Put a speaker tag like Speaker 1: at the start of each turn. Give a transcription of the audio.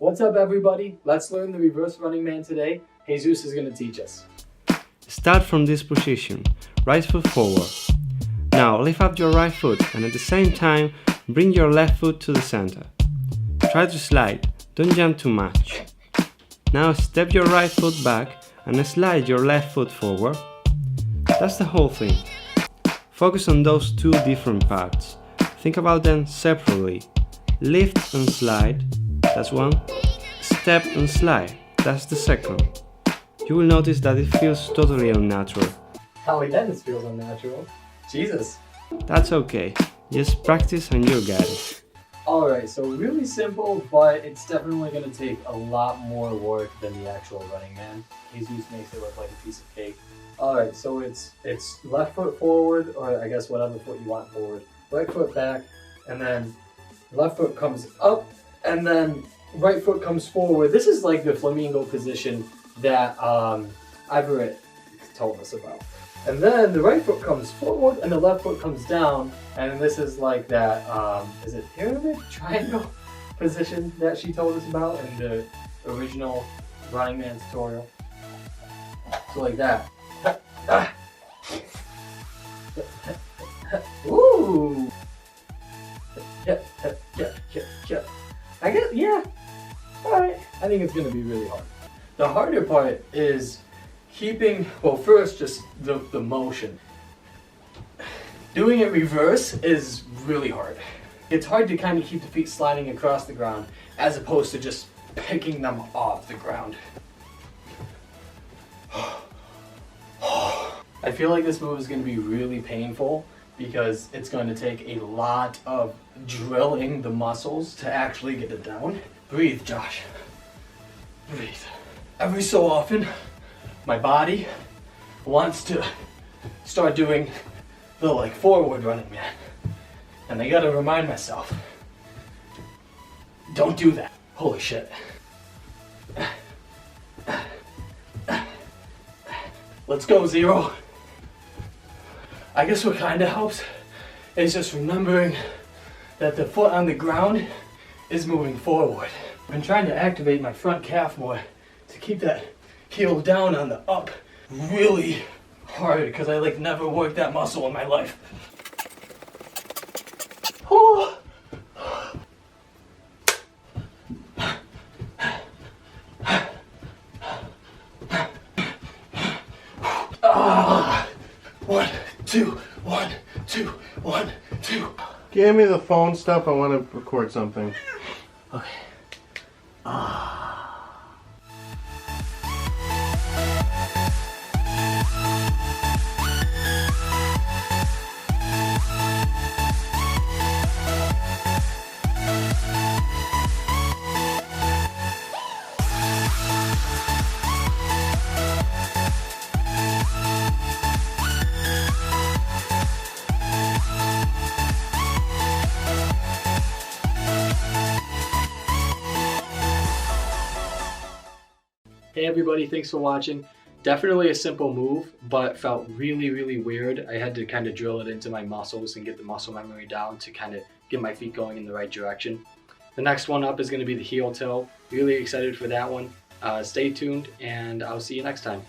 Speaker 1: What's up everybody? Let's learn the reverse running man today. Jesus is going to teach us.
Speaker 2: Start from this position, right foot forward. Now lift up your right foot and at the same time bring your left foot to the center. Try to slide, don't jump too much. Now step your right foot back and slide your left foot forward. That's the whole thing. Focus on those two different parts. Think about them separately. Lift and slide, that's one. Step and slide, that's the second. You will notice that it feels totally unnatural.
Speaker 1: Howie Dennis feels unnatural. Jesus.
Speaker 2: That's okay. Just practice and you'll get it.
Speaker 1: Alright, so really simple, but it's definitely going to take a lot more work than the actual running man. Jesus makes it look like a piece of cake. Alright, so it's left foot forward, or I guess whatever foot you want forward. Right foot back, and then left foot comes up, and then right foot comes forward. This is like the flamingo position that Everett told us about. And then the right foot comes forward and the left foot comes down, and this is like that, is it pyramid triangle position that she told us about in the original Running Man tutorial. So like that. Ooh! I guess, yeah. Alright. I think it's gonna be really hard. The harder part is keeping, well, first just the motion. Doing it reverse is really hard. It's hard to kind of keep the feet sliding across the ground as opposed to just picking them off the ground. I feel like this move is going to be really painful because it's going to take a lot of drilling the muscles to actually get it down. Breathe, Josh. Breathe. Every so often, my body wants to start doing the like forward running man. And I gotta remind myself, don't do that. Holy shit. Let's go, Zero. I guess what kind of helps is just remembering that the foot on the ground is moving forward. I've been trying to activate my front calf more to keep that heel down on the up really hard because I like never worked that muscle in my life. Oh. One, two, 1, 2, 1, 2.
Speaker 3: Give me the phone stuff. I want to record something.
Speaker 1: Okay. Hey everybody, thanks for watching. Definitely a simple move, but felt really, really weird. I had to kind of drill it into my muscles and get the muscle memory down to kind of get my feet going in the right direction. The next one up is going to be the heel toe. Really excited for that one. Stay tuned and I'll see you next time.